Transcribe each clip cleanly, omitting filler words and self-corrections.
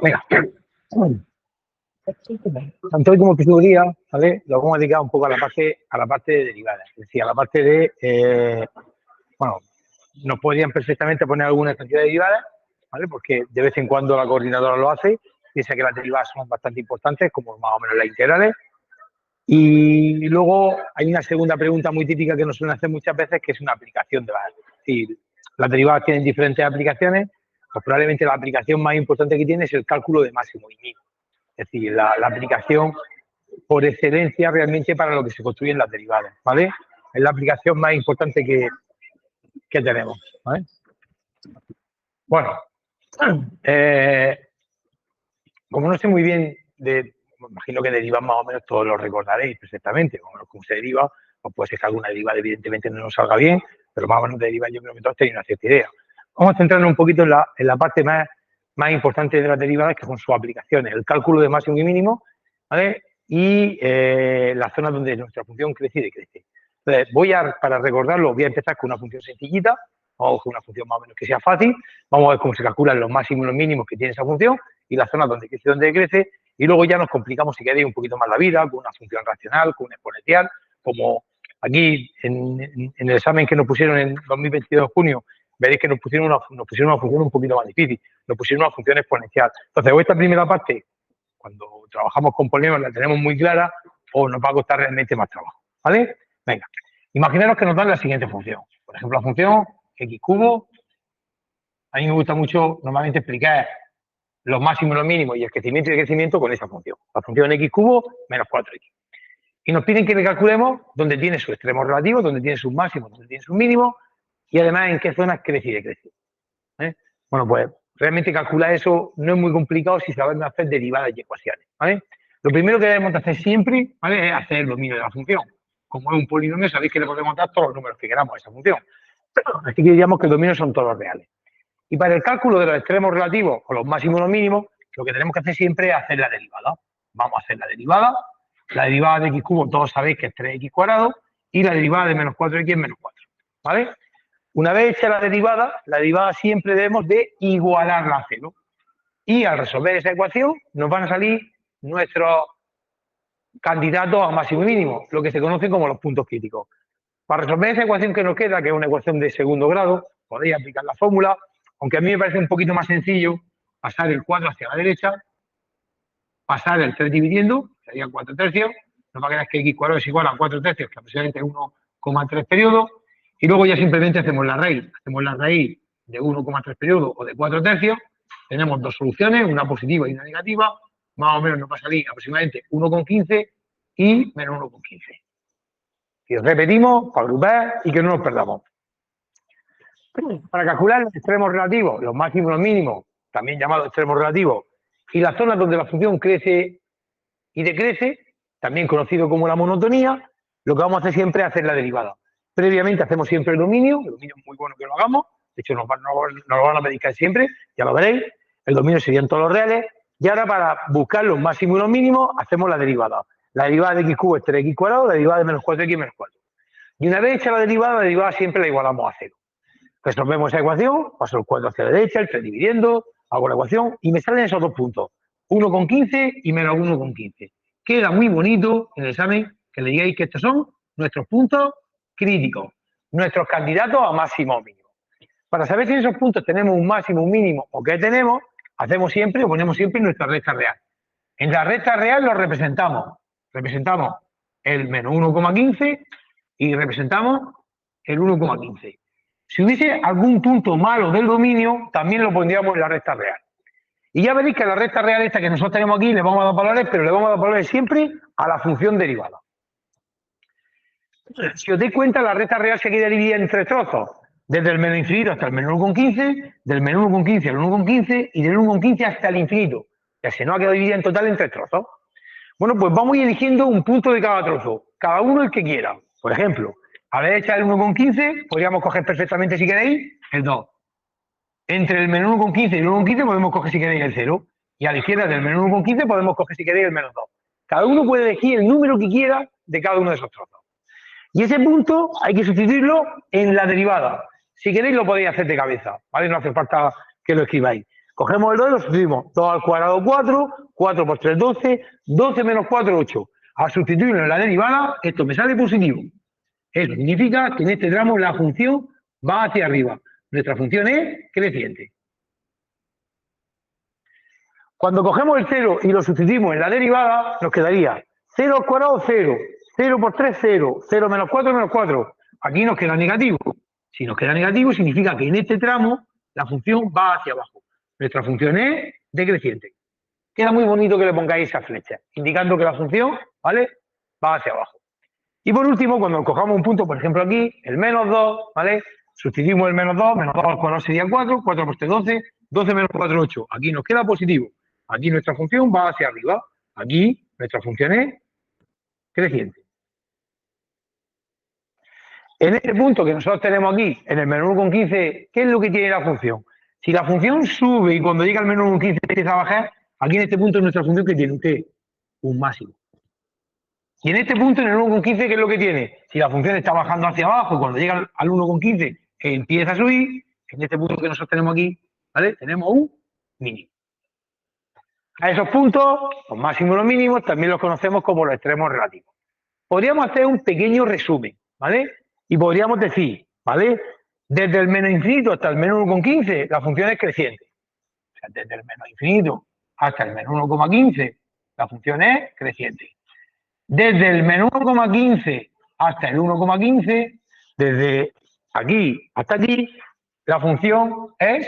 Venga. Tanto hoy como el próximo día, ¿vale? Lo vamos a dedicar un poco a la parte de derivadas. Es decir, a la parte de, bueno, nos podrían perfectamente poner alguna cantidad de derivadas, ¿vale? Porque de vez en cuando la coordinadora lo hace. Piensa que las derivadas son bastante importantes, como más o menos las integrales. Y luego hay una segunda pregunta muy típica que nos suelen hacer muchas veces, que es una aplicación de las. Es decir, las derivadas tienen diferentes aplicaciones, pues probablemente la aplicación más importante que tiene es el cálculo de máximo y mínimo. Es decir, la aplicación por excelencia realmente para lo que se construyen las derivadas, ¿vale? Es la aplicación más importante que tenemos, ¿vale? Bueno, como no sé muy bien me imagino que derivas más o menos todos lo recordaréis perfectamente, como se deriva, pues puede ser que alguna derivada evidentemente no nos salga bien, pero más o menos deriva yo creo que todos tenéis una cierta idea. Vamos a centrarnos un poquito en la parte más importante de las derivadas, que son sus aplicaciones, el cálculo de máximo y mínimo, ¿vale? Y las zonas donde nuestra función crece y decrece. Entonces, para recordarlo, voy a empezar con una función sencillita, vamos con una función más o menos que sea fácil, vamos a ver cómo se calculan los máximos y los mínimos que tiene esa función y las zonas donde crece y donde decrece, y luego ya nos complicamos, si queréis, un poquito más la vida con una función racional, con una exponencial, como aquí en el examen que nos pusieron en 2022 de junio, veréis que nos pusieron una función un poquito más difícil, nos pusieron una función exponencial. Entonces, o esta primera parte, cuando trabajamos con polinomios, la tenemos muy clara, o nos va a costar realmente más trabajo, ¿vale? Venga, imaginaros que nos dan la siguiente función. Por ejemplo, la función x cubo. A mí me gusta mucho normalmente explicar los máximos y los mínimos y el crecimiento y el crecimiento con esa función. La función x cubo menos 4x. Y nos piden que le calculemos dónde tiene su extremo relativo, dónde tiene sus máximos, dónde tiene sus mínimos y además en qué zonas crece y decrece. Bueno, pues realmente calcular eso no es muy complicado si sabemos hacer derivadas y ecuaciones, ¿vale? Lo primero que debemos de hacer siempre, ¿vale?, es hacer el dominio de la función. Como es un polinomio, sabéis que le podemos dar todos los números que queramos a esa función. Así que diríamos que el dominio son todos los reales. Y para el cálculo de los extremos relativos o los máximos y los mínimos, lo que tenemos que hacer siempre es hacer la derivada. Vamos a hacer la derivada. La derivada de x cubo, todos sabéis que es 3x cuadrado, y la derivada de menos 4x es menos 4, ¿vale? Una vez hecha la derivada siempre debemos de igualarla a 0. Y al resolver esa ecuación, nos van a salir nuestros candidatos a máximo y mínimo, lo que se conocen como los puntos críticos. Para resolver esa ecuación que nos queda, que es una ecuación de segundo grado, podéis aplicar la fórmula, aunque a mí me parece un poquito más sencillo pasar el 4 hacia la derecha, pasar el 3 dividiendo, serían 4 tercios, no va a quedar que x cuadrado es igual a 4 tercios, que aproximadamente es 1,3 periodos, y luego ya simplemente hacemos la raíz de 1,3 periodos o de 4 tercios, tenemos dos soluciones, una positiva y una negativa, más o menos nos va a salir aproximadamente 1,15 y menos 1,15. Y repetimos para agrupar y que no nos perdamos. Para calcular los extremos relativos, los máximos y los mínimos, también llamados extremos relativos, y las zonas donde la función crece y decrece, también conocido como la monotonía, lo que vamos a hacer siempre es hacer la derivada. Previamente hacemos siempre el dominio es muy bueno que lo hagamos, de hecho nos lo van a pedir casi siempre, ya lo veréis, el dominio serían todos los reales, y ahora para buscar los máximos y los mínimos hacemos la derivada. La derivada de x cubo es 3x cuadrado, la derivada de menos 4x es menos 4. Y una vez hecha la derivada siempre la igualamos a 0. Resolvemos esa ecuación, paso el 4 hacia la derecha, el 3 dividiendo, hago la ecuación y me salen esos dos puntos, 1,15 y menos 1,15. Queda muy bonito en el examen que le digáis que estos son nuestros puntos críticos, nuestros candidatos a máximo o mínimo. Para saber si en esos puntos tenemos un máximo, un mínimo o qué tenemos, ponemos siempre nuestra recta real. En la recta real lo representamos el menos 1,15 y representamos el 1,15. Si hubiese algún punto malo del dominio, también lo pondríamos en la recta real. Y ya veréis que a la recta real esta que nosotros tenemos aquí le vamos a dar valores, pero le vamos a dar valores siempre a la función derivada. Si os dais cuenta, la recta real se queda dividida en tres trozos, desde el menos infinito hasta el menos 1,15, del menos 1,15 al 1,15 y del 1,15 hasta el infinito. Ya se nos ha quedado dividida en total en tres trozos. Bueno, pues vamos a ir eligiendo un punto de cada trozo, cada uno el que quiera. Por ejemplo, a la derecha del 1,15 podríamos coger perfectamente, si queréis, el 2. Entre el menos 1,15 y el 1,15 podemos coger, si queréis, el 0. Y a la izquierda del menos 1,15 podemos coger, si queréis, el menos 2. Cada uno puede elegir el número que quiera de cada uno de esos trozos. Y ese punto hay que sustituirlo en la derivada. Si queréis lo podéis hacer de cabeza, ¿vale? No hace falta que lo escribáis. Cogemos el 2 y lo sustituimos. 2 al cuadrado, 4. 4 por 3, 12. 12 menos 4, 8. Al sustituirlo en la derivada, esto me sale positivo. Eso significa que en este tramo la función va hacia arriba. Nuestra función es creciente. Cuando cogemos el 0 y lo sustituimos en la derivada, nos quedaría 0 al cuadrado, 0. 0 por 3, 0. 0 menos 4, menos 4. Aquí nos queda negativo. Si nos queda negativo, significa que en este tramo la función va hacia abajo. Nuestra función es decreciente. Queda muy bonito que le pongáis esa flecha, indicando que la función, ¿vale?, va hacia abajo. Y por último, cuando cojamos un punto, por ejemplo aquí, el menos 2, ¿vale? Sustituimos el menos 2 al cuadrado sería 4, 4 por 3, 12, 12 menos 4, 8. Aquí nos queda positivo. Aquí nuestra función va hacia arriba. Aquí nuestra función es creciente. En este punto que nosotros tenemos aquí, en el menos 1,15, ¿qué es lo que tiene la función? Si la función sube y cuando llega al menos 1,15 empieza a bajar, aquí en este punto nuestra función que tiene usted un máximo. Y en este punto, en el 1,15, ¿qué es lo que tiene? Si la función está bajando hacia abajo, cuando llega al 1,15 empieza a subir, en este punto que nosotros tenemos aquí, ¿vale?, tenemos un mínimo. A esos puntos, los máximos y los mínimos, también los conocemos como los extremos relativos. Podríamos hacer un pequeño resumen, ¿vale? Y podríamos decir, ¿vale?, desde el menos infinito hasta el menos 1,15, la función es creciente. O sea, desde el menos infinito hasta el menos 1,15, la función es creciente. Desde el menos 1,15 hasta el 1,15, desde aquí hasta aquí, la función es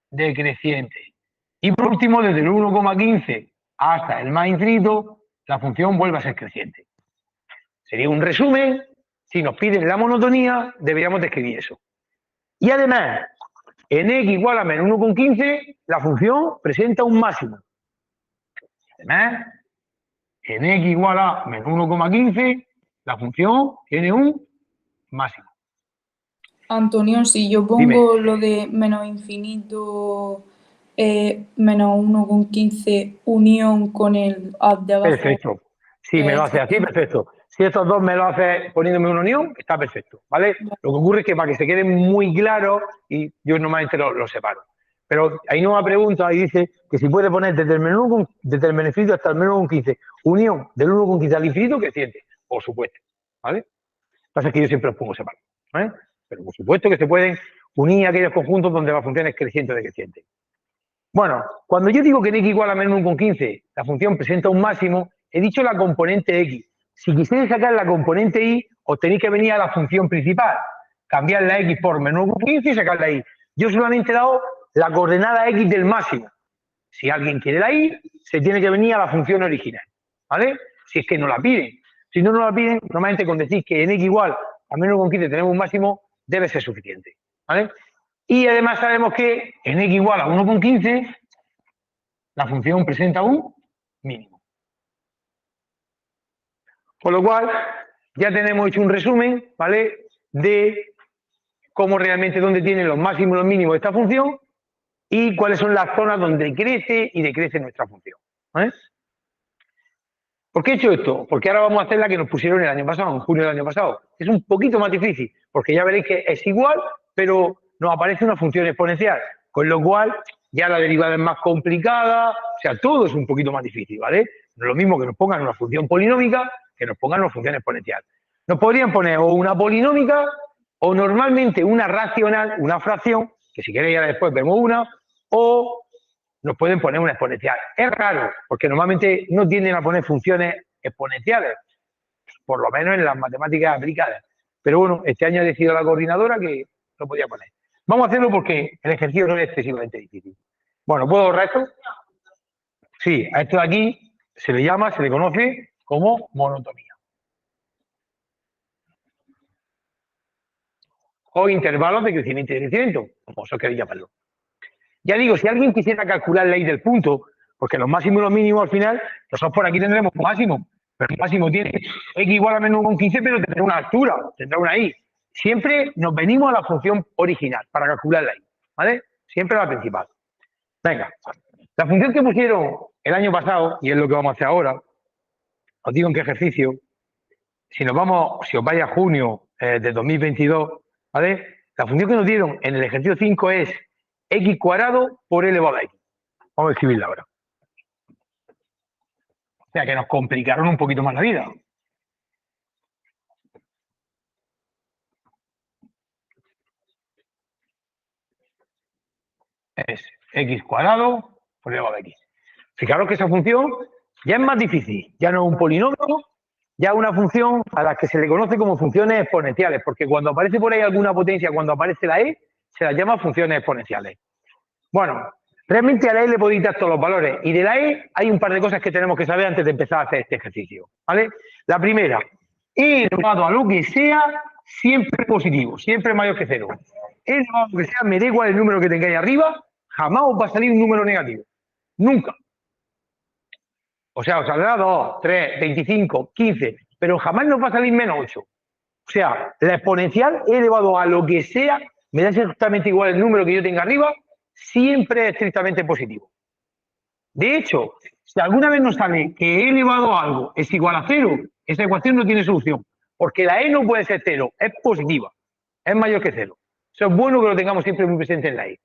decreciente. Y por último, desde el 1,15 hasta el más infinito, la función vuelve a ser creciente. Sería un resumen. Si nos piden la monotonía, deberíamos describir eso. Y además, en x igual a menos 1,15, la función presenta un máximo. Además, en x igual a menos 1,15, la función tiene un máximo. Antonio, si yo pongo lo de menos infinito, menos 1,15 unión con el de abajo. Perfecto. Si me lo hace así, perfecto. Si estos dos me lo hace poniéndome una unión, está perfecto, ¿vale? Lo que ocurre es que para que se quede muy claro, y yo normalmente lo separo. Pero hay una pregunta ahí dice que si puede poner desde el menos infinito hasta el menos 1,15, unión del 1,15 al infinito creciente, por supuesto, ¿vale? Pasa que yo siempre los pongo separados, ¿vale? Pero por supuesto que se pueden unir aquellos conjuntos donde la función es creciente o decreciente. Bueno, cuando yo digo que en x igual a menos 1,15 la función presenta un máximo, he dicho la componente x. Si quisierais sacar la componente y, os tenéis que venir a la función principal, cambiar la x por menos 1,15 y sacar la y. Yo solamente he dado la coordenada x del máximo. Si alguien quiere la y, se tiene que venir a la función original, ¿vale? Si es que no la piden. Si no nos la piden, normalmente con decir que en x igual a menos 1,15 tenemos un máximo, debe ser suficiente, ¿vale? Y además sabemos que en x igual a 1,15 la función presenta un mínimo. Con lo cual, ya tenemos hecho un resumen, ¿vale?, de cómo realmente dónde tienen los máximos y los mínimos de esta función y cuáles son las zonas donde crece y decrece nuestra función, ¿vale? ¿Por qué he hecho esto? Porque ahora vamos a hacer la que nos pusieron el año pasado, en junio del año pasado. Es un poquito más difícil, porque ya veréis que es igual, pero nos aparece una función exponencial, con lo cual ya la derivada es más complicada, o sea, todo es un poquito más difícil, ¿vale? No es lo mismo que nos pongan una función polinómica que nos pongan una función exponencial. Nos podrían poner o una polinómica o normalmente una racional, una fracción, que si queréis ya después vemos una, o nos pueden poner una exponencial. Es raro, porque normalmente no tienden a poner funciones exponenciales, por lo menos en las matemáticas aplicadas. Pero bueno, este año ha decidido la coordinadora que lo podía poner. Vamos a hacerlo porque el ejercicio no es excesivamente difícil. Bueno, ¿puedo borrar esto? Sí, a esto de aquí se le llama, se le conoce como monotonía. O intervalos de crecimiento y decrecimiento, como eso queréis llamarlo. Ya digo, si alguien quisiera calcular la y del punto, porque los máximos y los mínimos al final, nosotros por aquí tendremos un máximo, pero el máximo tiene x igual a menos 1,15, pero tendrá una altura, tendrá una y. Siempre nos venimos a la función original para calcular la y, ¿vale? Siempre a la principal. Venga, la función que pusieron el año pasado, y es lo que vamos a hacer ahora, os digo en qué ejercicio, si os vais a junio de 2022, ¿vale? La función que nos dieron en el ejercicio 5 es x cuadrado por e elevado a x. Vamos a escribirla ahora. O sea, que nos complicaron un poquito más la vida. Es x cuadrado por e elevado a x. Fijaros que esa función ya es más difícil. Ya no es un polinomio, ya es una función a la que se le conoce como funciones exponenciales, porque cuando aparece por ahí alguna potencia, cuando aparece la e, se las llama funciones exponenciales. Bueno, realmente a la e le podéis dar todos los valores, y de la e hay un par de cosas que tenemos que saber antes de empezar a hacer este ejercicio, ¿vale? La primera, e elevado a lo que sea, siempre positivo, siempre mayor que 0. E elevado a lo que sea, me da igual el número que tengáis arriba, jamás os va a salir un número negativo. Nunca. O sea, os saldrá 2, 3, 25, 15, pero jamás nos va a salir menos 8. O sea, la exponencial e elevado a lo que sea, me da exactamente igual el número que yo tenga arriba, siempre es estrictamente positivo. De hecho, si alguna vez nos sale que e elevado a algo es igual a 0, esa ecuación no tiene solución, porque la e no puede ser 0, es positiva, es mayor que 0. Eso es bueno que lo tengamos siempre muy presente en la e.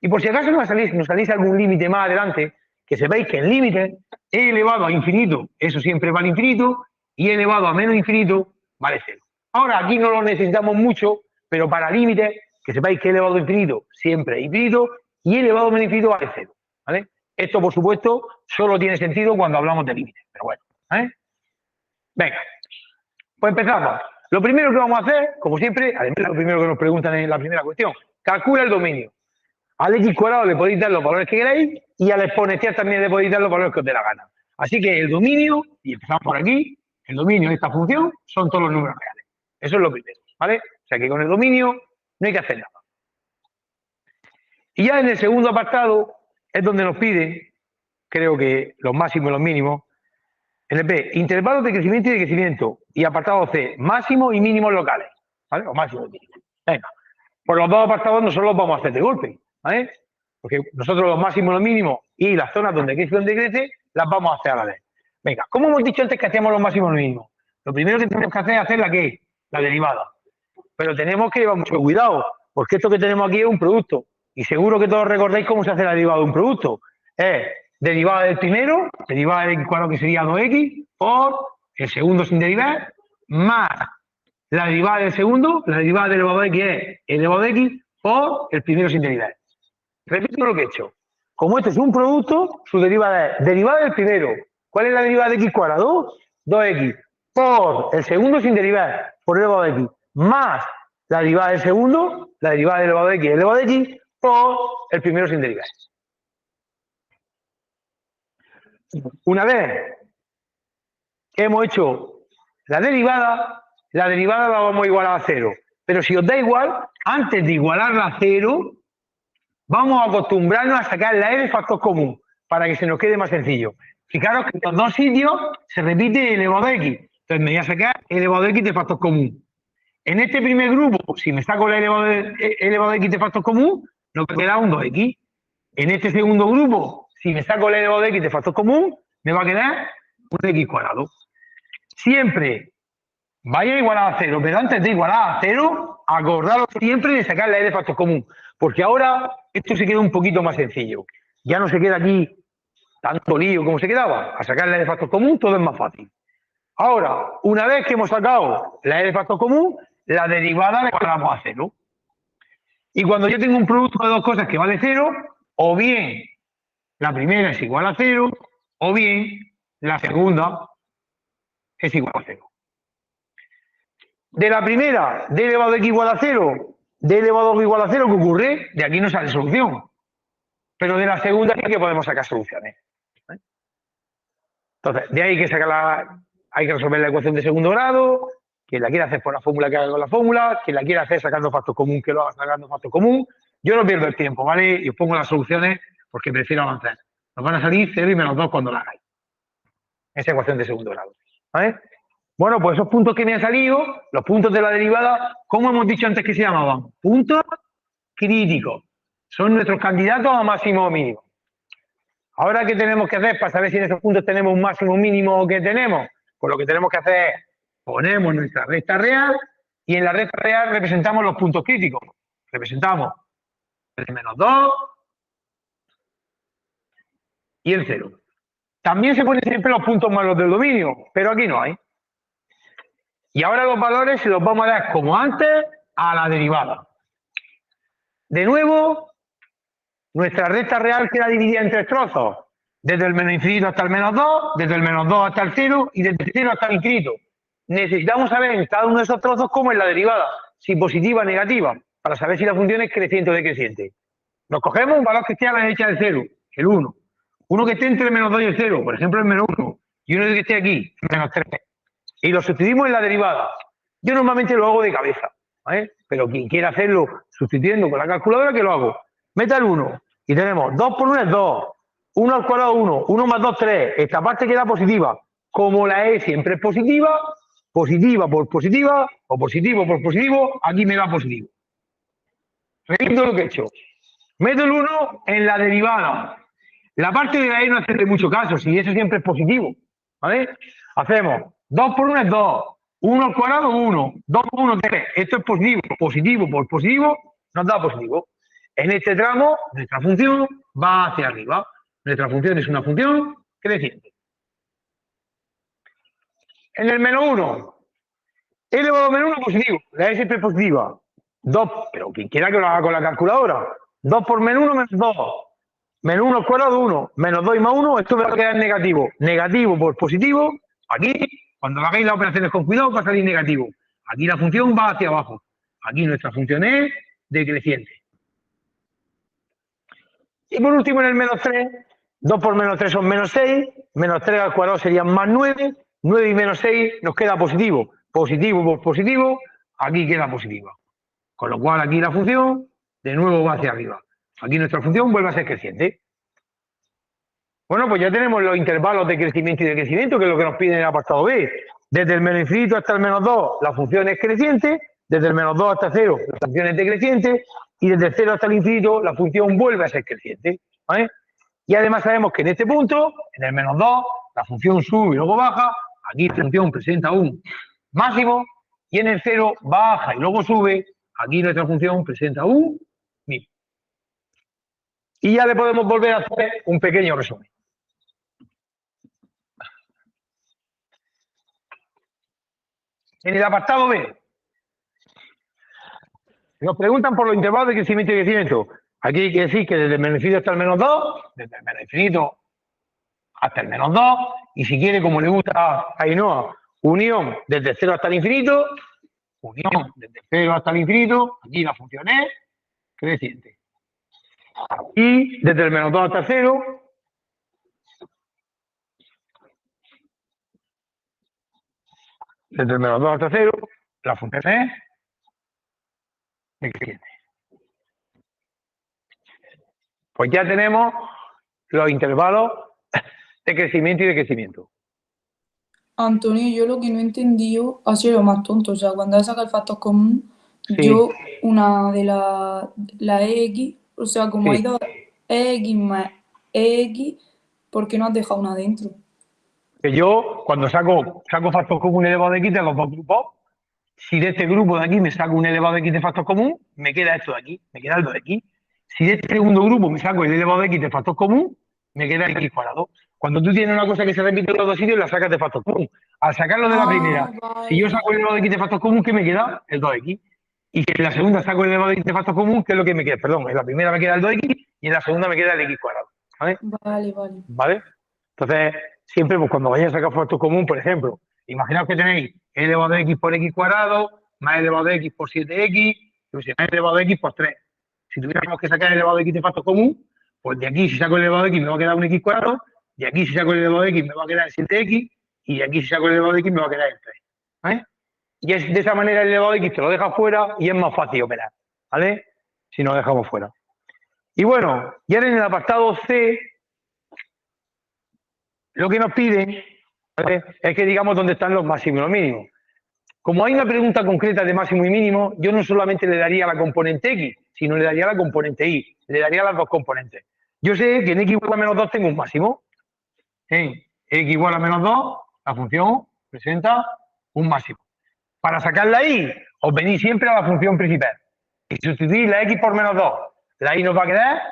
Y por si acaso nos salís algún límite más adelante, que sepáis que el límite e elevado a infinito, eso siempre vale infinito, y e elevado a menos infinito vale 0. Ahora, aquí no lo necesitamos mucho, pero para límites, que sepáis que e elevado a infinito siempre es infinito, y e elevado a menos infinito vale 0. ¿Vale? Esto, por supuesto, solo tiene sentido cuando hablamos de límites, pero bueno. Venga, pues empezamos. Lo primero que vamos a hacer, como siempre, además lo primero que nos preguntan en la primera cuestión, calcula el dominio. Al x cuadrado le podéis dar los valores que queráis y al exponencial también le podéis dar los valores que os dé la gana. Así que el dominio, y empezamos por aquí, el dominio de esta función son todos los números reales. Eso es lo primero, ¿vale? O sea que con el dominio no hay que hacer nada. Y ya en el segundo apartado es donde nos piden, creo que los máximos y los mínimos, en el B, intervalos de crecimiento y decrecimiento, y apartado C, máximos y mínimos locales, ¿vale? O máximos y mínimos. Venga, por los dos apartados nosotros los vamos a hacer de golpe, ¿vale? Porque nosotros los máximos y los mínimos y las zonas donde crece y donde crece, las vamos a hacer a la vez. Venga, ¿cómo hemos dicho antes que hacíamos los máximos y los mínimos? Lo primero que tenemos que hacer es hacer la ¿qué? La derivada. Pero tenemos que llevar mucho cuidado, porque esto que tenemos aquí es un producto. Y seguro que todos recordáis cómo se hace la derivada de un producto. Es derivada del primero, derivada del x cuadrado, que sería 2x, por el segundo sin derivar, más la derivada del segundo, la derivada del elevado de x es elevado de x, por el primero sin derivar. Repito lo que he hecho. Como esto es un producto, su derivada es derivada del primero. ¿Cuál es la derivada de x cuadrado? 2x, por el segundo sin derivar, por el elevado de x, más la derivada del segundo, la derivada del elevado de x, el elevado de x, por el primero sin derivar. Una vez que hemos hecho la derivada la vamos a igualar a 0. Pero si os da igual, antes de igualarla a 0, vamos a acostumbrarnos a sacar la e de factor común, para que se nos quede más sencillo. Fijaros que en los dos sitios se repite el elevado de x. Entonces me voy a sacar el elevado de x de factor común. En este primer grupo, si me saco el elevado de x de factor común, nos queda un 2x. En este segundo grupo, si me saco el elevado de x de factor común, me va a quedar un x cuadrado. Siempre vaya a igualar a 0, pero antes de igualar a 0, acordaros siempre de sacar la e de factor común, porque ahora esto se queda un poquito más sencillo. Ya no se queda aquí tanto lío como se quedaba. A sacar la e de factor común todo es más fácil. Ahora, una vez que hemos sacado la e de factor común, la derivada la igualamos a 0. Y cuando yo tengo un producto de dos cosas que vale 0, o bien la primera es igual a 0, o bien la segunda es igual a 0. De la primera, d elevado de x igual a 0, d elevado de x igual a 0, ¿qué ocurre? De aquí no sale solución. Pero de la segunda sí que podemos sacar soluciones. Entonces, de ahí hay que resolver la ecuación de segundo grado. Quien la quiera hacer por la fórmula, que haga con la fórmula. Quien la quiera hacer sacando factor común, que lo haga sacando factor común. Yo no pierdo el tiempo, ¿vale? Y os pongo las soluciones porque prefiero avanzar. Nos van a salir 0 y menos 2 cuando la hagáis. Esa ecuación de segundo grado, ¿vale? Bueno, pues esos puntos que me han salido, los puntos de la derivada, ¿cómo hemos dicho antes que se llamaban? Puntos críticos. Son nuestros candidatos a máximo o mínimo. Ahora, ¿qué tenemos que hacer para saber si en esos puntos tenemos un máximo o mínimo o qué tenemos? Pues lo que tenemos que hacer es, ponemos nuestra recta real y en la recta real representamos los puntos críticos. Representamos el menos 2 y el 0. También se ponen siempre los puntos malos del dominio, pero aquí no hay. Y ahora los valores se los vamos a dar como antes a la derivada. De nuevo, nuestra recta real queda dividida en 3 trozos. Desde el menos infinito hasta el menos 2, desde el menos 2 hasta el 0 y desde el 0 hasta el infinito. Necesitamos saber en cada uno de esos trozos cómo es la derivada, si positiva o negativa, para saber si la función es creciente o decreciente. Nos cogemos un valor que esté a la derecha del 0, el 1. Uno que esté entre el menos 2 y el 0, por ejemplo el menos 1. Y uno que esté aquí, el menos 3. Y lo sustituimos en la derivada. Yo normalmente lo hago de cabeza, ¿vale? Pero quien quiera hacerlo sustituyendo con la calculadora, que lo hago. Meta el 1 y tenemos 2 por 1 es 2, 1 al cuadrado 1, 1 más 2, 3. Esta parte queda positiva. Como la E siempre es positiva, positiva por positiva o positivo por positivo, aquí me da positivo. Repito lo que he hecho. Meto el 1 en la derivada. La parte de la E no hace mucho caso, si eso siempre es positivo, ¿vale? Hacemos 2 por 1 es 2, 1 al cuadrado 1, 2 por 1 3. Esto es positivo, positivo por positivo nos da positivo. En este tramo, nuestra función va hacia arriba. Nuestra función es una función creciente. En el menos 1, e elevado a menos 1 positivo. La E siempre es positiva. 2, pero quien quiera que lo haga con la calculadora. 2 por menos 1 menos 2. Menos 1 al cuadrado 1. Menos 2 y más 1, esto va a quedar negativo. Negativo por positivo. Aquí, cuando hagáis las operaciones con cuidado, va a salir negativo. Aquí la función va hacia abajo. Aquí nuestra función es decreciente. Y por último, en el menos 3, 2 por menos 3 son menos 6, menos 3 al cuadrado serían más 9, 9 y menos 6 nos queda positivo. Positivo por positivo, aquí queda positiva. Con lo cual aquí la función de nuevo va hacia arriba. Aquí nuestra función vuelve a ser creciente. Bueno, pues ya tenemos los intervalos de crecimiento y decrecimiento, que es lo que nos pide en el apartado B. Desde el menos infinito hasta el menos 2, la función es creciente. Desde el menos 2 hasta 0, la función es decreciente. Y desde el 0 hasta el infinito, la función vuelve a ser creciente, ¿vale? Y además sabemos que en este punto, en el menos 2, la función sube y luego baja. Aquí la función presenta un máximo. Y en el 0 baja y luego sube. Aquí nuestra función presenta un mínimo. Y ya le podemos volver a hacer un pequeño resumen. En el apartado B, nos preguntan por los intervalos de crecimiento y decrecimiento. Aquí hay que decir que desde el menos infinito hasta el menos 2, desde el menos infinito hasta el menos 2, y si quiere, como le gusta a Ainhoa, unión desde el 0 hasta el infinito, unión desde el 0 hasta el infinito, aquí la función es creciente. Y desde el menos 2 hasta el 0, desde el menos 2 hasta 0, la función es decreciente. Pues ya tenemos los intervalos de crecimiento y decrecimiento. Antonio, yo lo que no he entendido ha sido lo más tonto. O sea, cuando he sacado el factor común, Sí. yo una de la EX, o sea, como Sí. hay dos EX más EX, ¿por qué no has dejado una dentro? Que yo, cuando saco factor común elevado de x de los dos grupos, si de este grupo de aquí me saco un elevado de x de factor común, me queda esto de aquí, me queda el 2x. Si de este segundo grupo me saco el elevado de x de factor común, me queda x cuadrado. Cuando tú tienes una cosa que se repite en los dos sitios, la sacas de factor común. Al sacarlo de la primera, vale. si yo saco el elevado de x de factor común, ¿qué me queda? El 2x. Y si en la segunda saco el elevado de x de factor común, ¿qué es lo que me queda? Perdón, en la primera me queda el 2x y en la segunda me queda el x cuadrado. ¿Vale? ¿Vale? Entonces, siempre pues, cuando vayáis a sacar factor común, por ejemplo, imaginaos que tenéis e elevado de x por x cuadrado, más elevado de x por 7x, más elevado de x por 3. Si tuviéramos que sacar el elevado de x de factor común, pues de aquí si saco el elevado de x me va a quedar un x cuadrado, de aquí si saco el elevado de x me va a quedar 7x, y de aquí si saco el elevado de x me va a quedar el 3. ¿Vale? Y es de esa manera el elevado de x te lo deja fuera y es más fácil operar, ¿vale? Si nos dejamos fuera. Y bueno, ya en el apartado C, lo que nos piden, ¿vale?, es que digamos dónde están los máximos y los mínimos. Como hay una pregunta concreta de máximo y mínimo, yo no solamente le daría la componente x, sino le daría la componente y, le daría las dos componentes. Yo sé que en x igual a menos 2 tengo un máximo. En x igual a menos 2, la función presenta un máximo. Para sacar la y, os venís siempre a la función principal. Y sustituís la x por menos 2. La y nos va a quedar,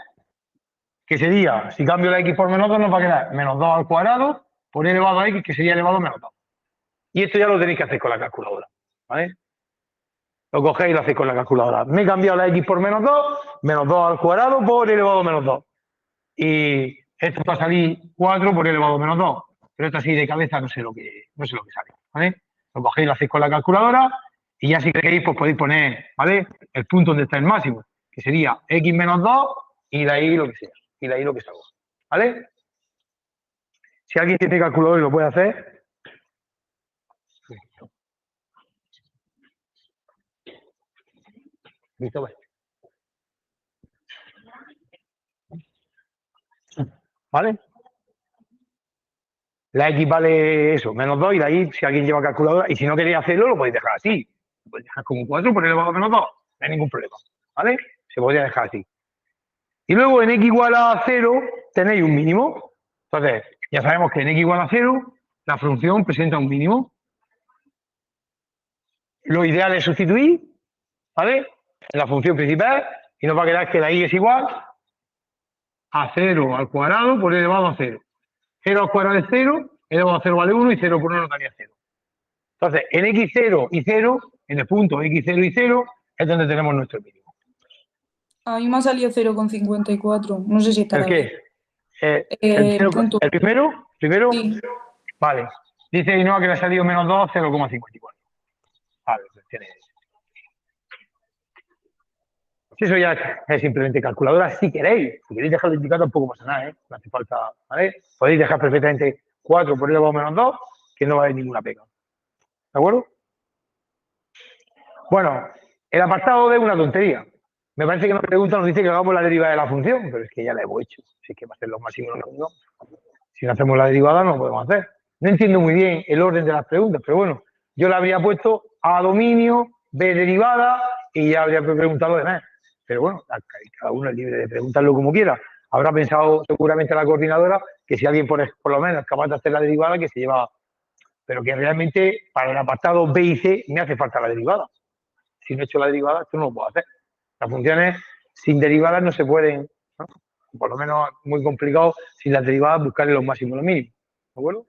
que sería, si cambio la x por menos 2, nos va a quedar menos 2 al cuadrado por elevado a x, que sería elevado a menos 2. Y esto ya lo tenéis que hacer con la calculadora, ¿vale? Lo cogéis y lo hacéis con la calculadora. Me he cambiado la x por menos 2 al cuadrado por elevado a menos 2. Y esto va a salir 4 por elevado a menos 2. Pero esto así de cabeza no sé lo que sale, ¿vale? Lo cogéis y lo hacéis con la calculadora y ya si queréis pues podéis poner, ¿vale? El punto donde está el máximo, que sería x menos 2 y de ahí lo que sea, y de ahí lo que salga, ¿vale? Si alguien tiene calculador y lo puede hacer. Listo, ¿vale? La x vale eso, menos 2, y de ahí, si alguien lleva calculadora, y si no queréis hacerlo, lo podéis dejar así. Lo podéis dejar como 4 por elevado a menos 2, no hay ningún problema, ¿vale? Se podría dejar así. Y luego en x igual a 0 tenéis un mínimo. Entonces, ya sabemos que en x igual a 0 la función presenta un mínimo. Lo ideal es sustituir, ¿vale? En la función principal, y nos va a quedar que la y es igual a 0 al cuadrado por elevado a 0. 0 al cuadrado es 0, elevado a 0 vale 1 y 0 por 1 nos daría 0. Entonces, en x0 y 0, en el punto x0 y 0, es donde tenemos nuestro mínimo. A mí me ha salido 0,54. No sé si estará ¿El qué? bien. Punto. ¿El primero? ¿Primero? Sí. Vale. Dice Ainhoa que le ha salido menos 2, 0,54. Vale, pues tiene. Si eso ya es simplemente calculadora, si queréis. Si queréis dejarlo indicado tampoco pasa nada, ¿eh? No hace falta, ¿vale? Podéis dejar perfectamente 4 por elevado a menos 2, que no va a haber ninguna pega. ¿De acuerdo? Bueno, el apartado D es una tontería. Me parece que nos pregunta, nos dice que hagamos la derivada de la función, pero es que ya la hemos hecho. Así que va a ser lo máximo lo mismo. Si no hacemos la derivada, no lo podemos hacer. No entiendo muy bien el orden de las preguntas, pero bueno, yo le habría puesto A dominio, B derivada, y ya habría preguntado lo demás. Pero bueno, cada uno es libre de preguntarlo como quiera. Habrá pensado seguramente la coordinadora que si alguien por lo menos es capaz de hacer la derivada, que se lleva. Pero que realmente para el apartado B y C me hace falta la derivada. Si no he hecho la derivada, esto no lo puedo hacer. Las funciones sin derivadas no se pueden, ¿no? Por lo menos muy complicado sin las derivadas buscar los máximos y los mínimos. ¿De acuerdo?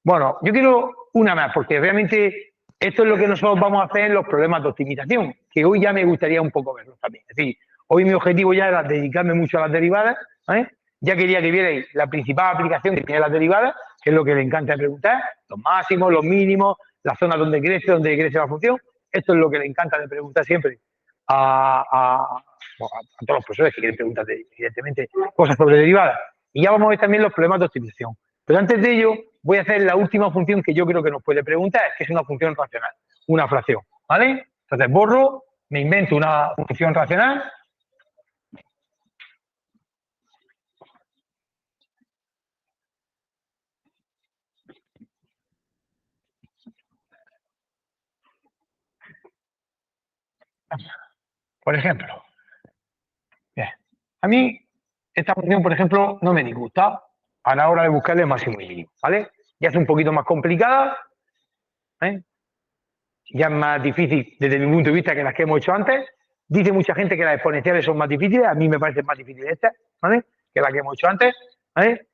Bueno, yo quiero una más, porque realmente esto es lo que nosotros vamos a hacer en los problemas de optimización, que hoy ya me gustaría un poco verlos también. Es decir, hoy mi objetivo ya era dedicarme mucho a las derivadas, ¿vale? Ya quería que vierais la principal aplicación que tiene las derivadas, que es lo que le encanta preguntar, los máximos, los mínimos, las zonas donde crece la función. Esto es lo que le encanta de preguntar siempre a todos los profesores que quieren preguntar, evidentemente, cosas sobre derivadas. Y ya vamos a ver también los problemas de optimización. Pero antes de ello, voy a hacer la última función que yo creo que nos puede preguntar, que es una función racional, una fracción, ¿vale? Entonces borro, me invento una función racional. Por ejemplo, bien, a mí esta función, por ejemplo, no me disgusta a la hora de buscarle máximo y mínimo, ¿vale? Ya es un poquito más complicada, ¿eh? Ya es más difícil desde mi punto de vista que las que hemos hecho antes. Dice mucha gente que las exponenciales son más difíciles, a mí me parecen más difíciles estas, ¿vale? Que las que hemos hecho antes, ¿vale?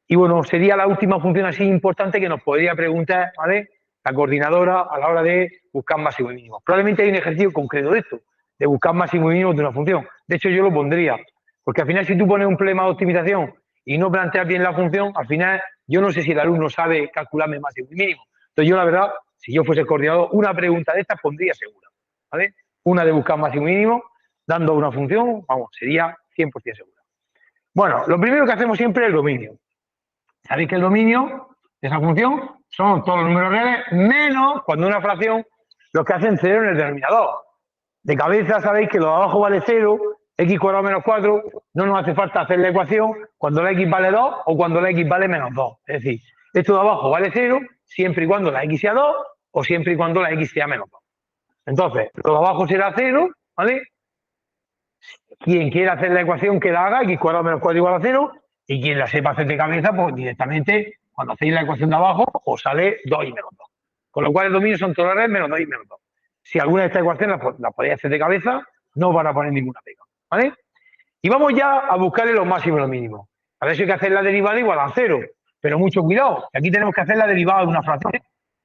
Y bueno, sería la última función así importante que nos podría preguntar, ¿vale? La coordinadora a la hora de buscar máximo y mínimo. Probablemente hay un ejercicio concreto de esto, de buscar máximo y mínimo de una función. De hecho, yo lo pondría, porque al final si tú pones un problema de optimización y no planteas bien la función, al final yo no sé si el alumno sabe calcularme máximo y mínimo. Entonces yo la verdad, si yo fuese el coordinador, una pregunta de estas pondría segura, ¿vale? Una de buscar máximo y mínimo, dando una función, vamos, sería 100% segura. Bueno, lo primero que hacemos siempre es el dominio. Sabéis que el dominio de esa función son todos los números reales menos cuando una fracción los que hacen 0 en el denominador. De cabeza sabéis que lo de abajo vale 0, x cuadrado menos 4, no nos hace falta hacer la ecuación cuando la x vale 2 o cuando la x vale menos 2. Es decir, esto de abajo vale 0 siempre y cuando la x sea 2 o siempre y cuando la x sea menos 2. Entonces, lo de abajo será 0, ¿vale? Quien quiera hacer la ecuación que la haga, x cuadrado menos 4 igual a 0, y quien la sepa hacer de cabeza, pues directamente, cuando hacéis la ecuación de abajo, os sale 2 y menos 2. Con lo cual el dominio son todas las redes menos 2 y menos 2. Si alguna de estas ecuaciones la podéis hacer de cabeza, no os van a poner ninguna pega, ¿vale? Y vamos ya a buscarle los máximos y los mínimos. A ver si hay que hacer la derivada igual a 0. Pero mucho cuidado, aquí tenemos que hacer la derivada de una fracción.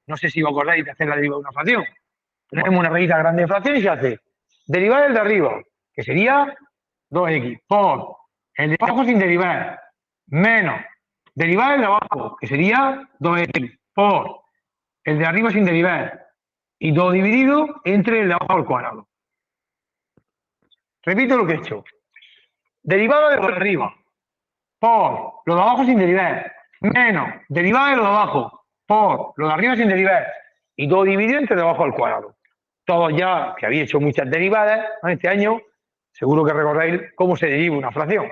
No sé si os acordáis de hacer la derivada de una fracción. Tenemos una raíz grande de fracción y se hace derivada del de arriba, que sería 2x, por el de abajo sin derivar, menos derivada del de abajo, que sería 2x, por el de arriba sin derivar, y todo dividido entre el de abajo al cuadrado. Repito lo que he hecho. Derivada de lo de arriba, por lo de abajo sin derivar, menos derivada de lo de abajo, por lo de arriba sin derivar, y todo dividido entre el de abajo al cuadrado. Todos ya que habéis hecho muchas derivadas este año, seguro que recordáis cómo se deriva una fracción.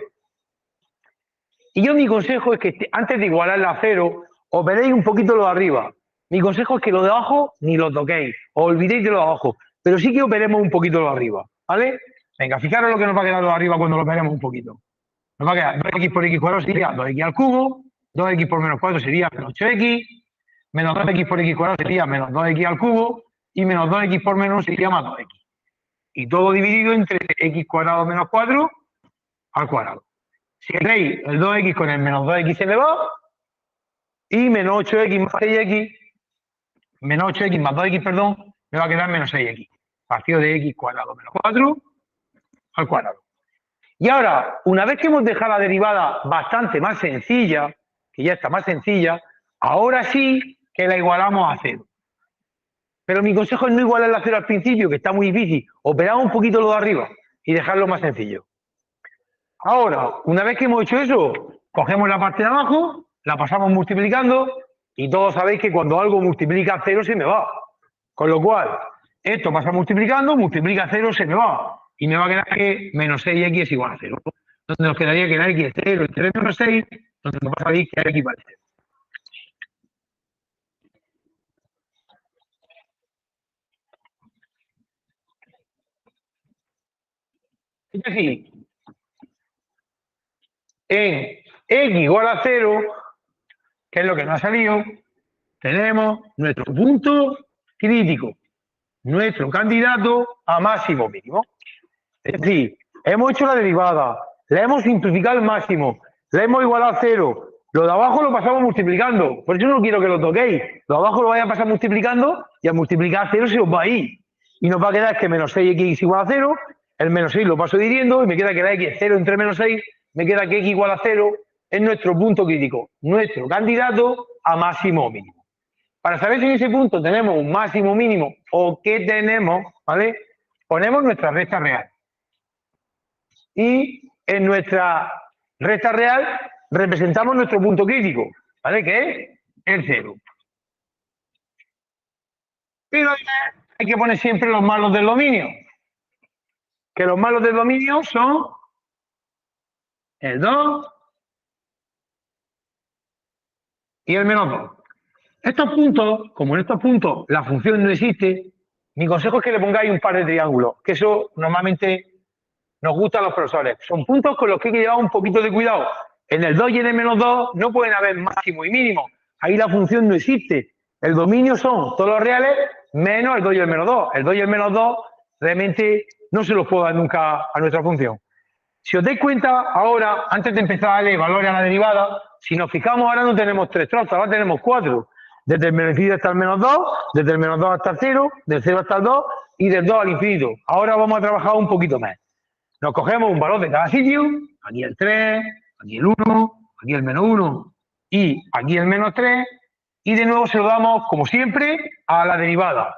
Y yo mi consejo es que antes de igualarla a 0, os veréis un poquito lo de arriba. Mi consejo es que lo de abajo ni lo toquéis, os olvidéis de lo de abajo, pero sí que operemos un poquito lo de arriba, ¿vale? Venga, fijaros lo que nos va a quedar lo de arriba cuando lo operemos un poquito. Nos va a quedar 2x por x cuadrado sería 2x al cubo, 2x por menos 4 sería menos 8x, menos 2x por x cuadrado sería menos 2x al cubo, y menos 2x por menos 1 sería más 2x. Y todo dividido entre x cuadrado menos 4 al cuadrado. Si queréis, el 2x con el menos 2x se me va, y menos 8x más 6x, menos 8x más 2x, perdón, me va a quedar menos 6x. Partido de x cuadrado menos 4 al cuadrado. Y ahora, una vez que hemos dejado la derivada bastante más sencilla, que ya está más sencilla, ahora sí que la igualamos a 0. Pero mi consejo es no igualarla a 0 al principio, que está muy difícil. Operamos un poquito lo de arriba y dejarlo más sencillo. Ahora, una vez que hemos hecho eso, cogemos la parte de abajo, la pasamos multiplicando y todos sabéis que cuando algo multiplica 0 se me va. Con lo cual, esto pasa multiplicando, multiplica 0, se me va. Y me va a quedar que menos 6x es igual a 0. Donde nos quedaría que la x es 0 y 3 menos 6, donde nos va a salir que la x vale 0. Es decir, en x igual a 0, que es lo que nos ha salido, tenemos nuestro punto crítico, nuestro candidato a máximo mínimo. Es decir, hemos hecho la derivada, la hemos simplificado al máximo, la hemos igualado a 0, lo de abajo lo pasamos multiplicando, por eso no quiero que lo toquéis, lo de abajo lo vais a pasar multiplicando y al multiplicar a 0 se os va a ir. Y nos va a quedar que menos 6x es igual a 0, el menos 6 lo paso dividiendo y me queda que la x es 0 entre menos 6, me queda que x igual a 0 es nuestro punto crítico, nuestro candidato a máximo mínimo. Para saber si en ese punto tenemos un máximo mínimo o qué tenemos, ¿vale? Ponemos nuestra recta real. Y en nuestra recta real representamos nuestro punto crítico, ¿vale? Que es el 0. Pero hay que poner siempre los malos del dominio. Que los malos del dominio son el 2 y el menos 2. Estos puntos, como en estos puntos la función no existe, mi consejo es que le pongáis un par de triángulos, que eso normalmente nos gusta a los profesores. Son puntos con los que hay que llevar un poquito de cuidado. En el 2 y en el menos 2 no pueden haber máximo y mínimo. Ahí la función no existe. El dominio son todos los reales menos el 2 y el menos 2. El 2 y el menos 2 realmente no se los puedo dar nunca a nuestra función. Si os dais cuenta, ahora, antes de empezar a darle valores a la derivada, si nos fijamos, ahora no tenemos 3 trozos, ahora tenemos 4. Desde el menos infinito hasta el menos 2, desde el menos 2 hasta el 0, del 0 hasta el 2 y del 2 al infinito. Ahora vamos a trabajar un poquito más. Nos cogemos un valor de cada sitio, aquí el 3, aquí el 1, aquí el menos 1 y aquí el menos 3, y de nuevo se lo damos, como siempre, a la derivada.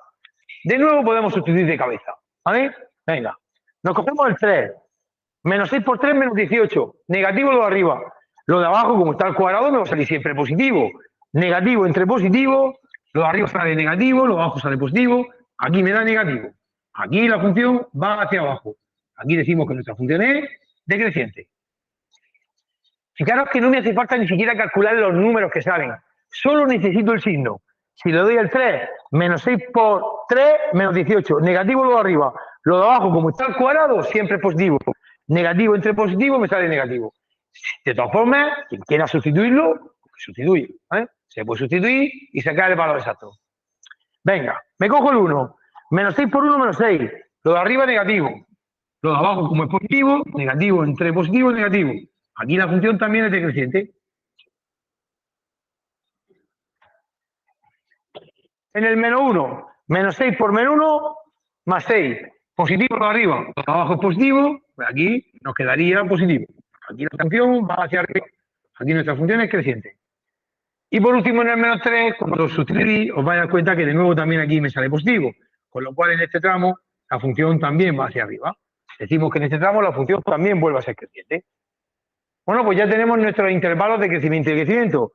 De nuevo podemos sustituir de cabeza, ¿vale? Venga, nos cogemos el 3, menos 6 por 3, menos 18, negativo lo de arriba. Lo de abajo, como está al cuadrado, me va a salir siempre positivo. Negativo entre positivo, lo de arriba sale negativo, lo de abajo sale positivo, aquí me da negativo. Aquí la función va hacia abajo. Aquí decimos que nuestra función es decreciente. Fijaros que no me hace falta ni siquiera calcular los números que salen. Solo necesito el signo. Si le doy el 3, menos 6 por 3, menos 18. Negativo lo de arriba. Lo de abajo, como está al cuadrado, siempre es positivo. Negativo entre positivo me sale negativo. De todas formas, quien quiera sustituirlo, sustituye. ¿Eh? Se puede sustituir y sacar el valor exacto. Venga, me cojo el 1. Menos 6 por 1, menos 6. Lo de arriba negativo. Lo de abajo, como es positivo, negativo entre positivo y negativo. Aquí la función también es decreciente. En el menos 1, menos 6 por menos 1, más 6. Positivo para arriba, lo de abajo es positivo, pues aquí nos quedaría positivo. Aquí la función va hacia arriba. Aquí nuestra función es creciente. Y por último, en el menos 3, cuando lo sustituí, os vais a dar cuenta que de nuevo también aquí me sale positivo. Con lo cual, en este tramo, la función también va hacia arriba. Decimos que en este tramo la función también vuelve a ser creciente. Bueno, pues ya tenemos nuestros intervalos de crecimiento y decrecimiento.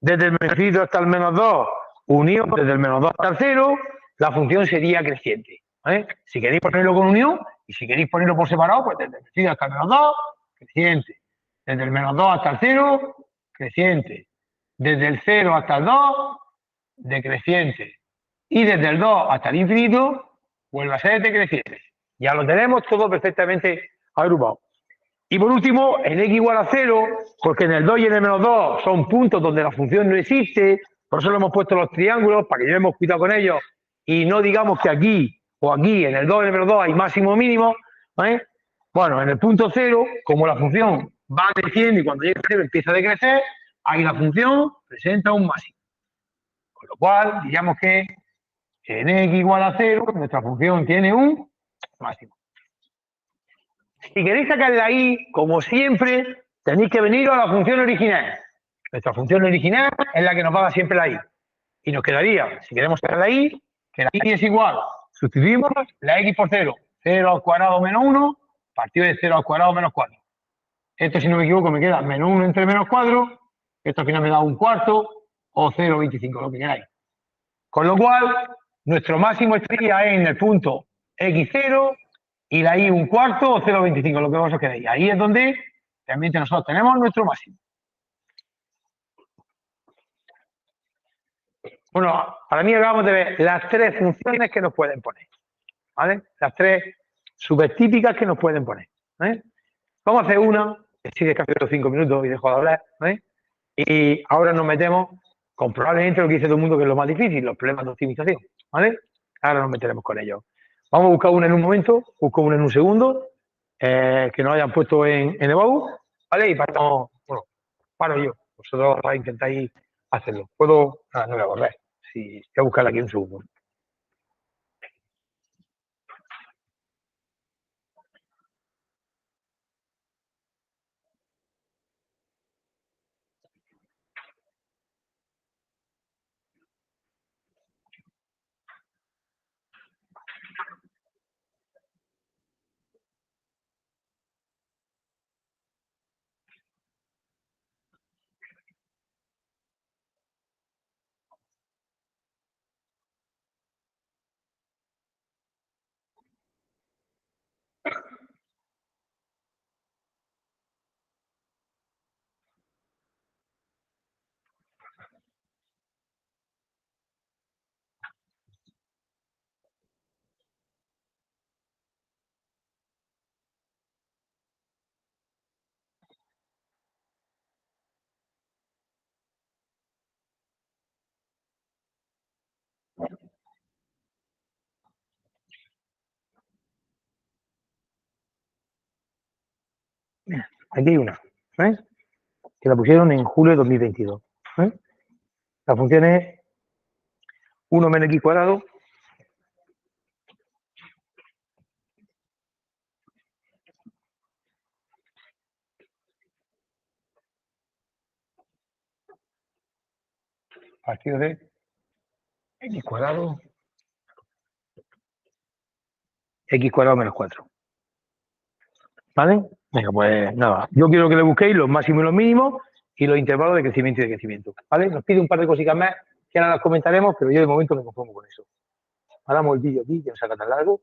Desde el menos infinito hasta el menos 2, unión, desde el menos 2 hasta el 0, la función sería creciente. ¿Vale? Si queréis ponerlo con unión, y si queréis ponerlo por separado, pues desde el infinito hasta el menos 2, creciente. Desde el menos 2 hasta el 0, creciente. Desde el 0 hasta el 2, decreciente. Y desde el 2 hasta el infinito, vuelve a ser decreciente. Ya lo tenemos todo perfectamente agrupado. Y por último, en x igual a 0, porque en el 2 y en el menos 2 son puntos donde la función no existe, por eso le hemos puesto los triángulos, para que llevemos cuidado con ellos, y no digamos que aquí o aquí, en el 2 y en el menos 2, hay máximo o mínimo. ¿Vale? Bueno, en el punto 0, como la función va creciendo y cuando llega a 0 empieza a decrecer, ahí la función presenta un máximo. Con lo cual, digamos que en x igual a 0, nuestra función tiene un máximo. Si queréis sacar de ahí, como siempre, tenéis que venir a la función original. Nuestra función original es la que nos va a dar siempre la y. Y nos quedaría, si queremos sacar de ahí, que la y es igual. Sustituimos la x por 0. 0 al cuadrado menos 1, partido de 0 al cuadrado menos 4. Esto, si no me equivoco, me queda menos 1 entre menos 4. Esto al final me da un cuarto o 0,25, lo que queráis. Con lo cual, nuestro máximo estaría en el punto x0 y la y un cuarto o 0,25, lo que vosotros queréis. Ahí es donde realmente nosotros tenemos nuestro máximo. Bueno, para mí acabamos de ver las tres funciones que nos pueden poner. ¿Vale? Las tres subtípicas que nos pueden poner. ¿Vale? Vamos a hacer una, que sigue casi los 5 minutos y dejo de hablar. ¿Vale? Y ahora nos metemos con probablemente lo que dice todo el mundo, que es lo más difícil, los problemas de optimización. ¿Vale? Ahora nos meteremos con ellos. Vamos a buscar una en un momento, busco una en un segundo, que nos hayan puesto en el baúl, ¿vale? Y paramos, bueno, paro yo. Vosotros intentáis hacerlo. Puedo, no voy a borrar. Si voy a buscarla aquí un segundo. Aquí hay una, ¿ves? Que la pusieron en julio de 2022. ¿Eh? La función es 1 menos x cuadrado partido de x cuadrado menos 4. ¿Vale? Venga, pues nada. Yo quiero que le busquéis los máximos y los mínimos y los intervalos de crecimiento y decrecimiento. ¿Vale? Nos pide un par de cositas más que ahora las comentaremos, pero yo de momento me conformo con eso. Paramos el vídeo aquí, que no se haga tan largo.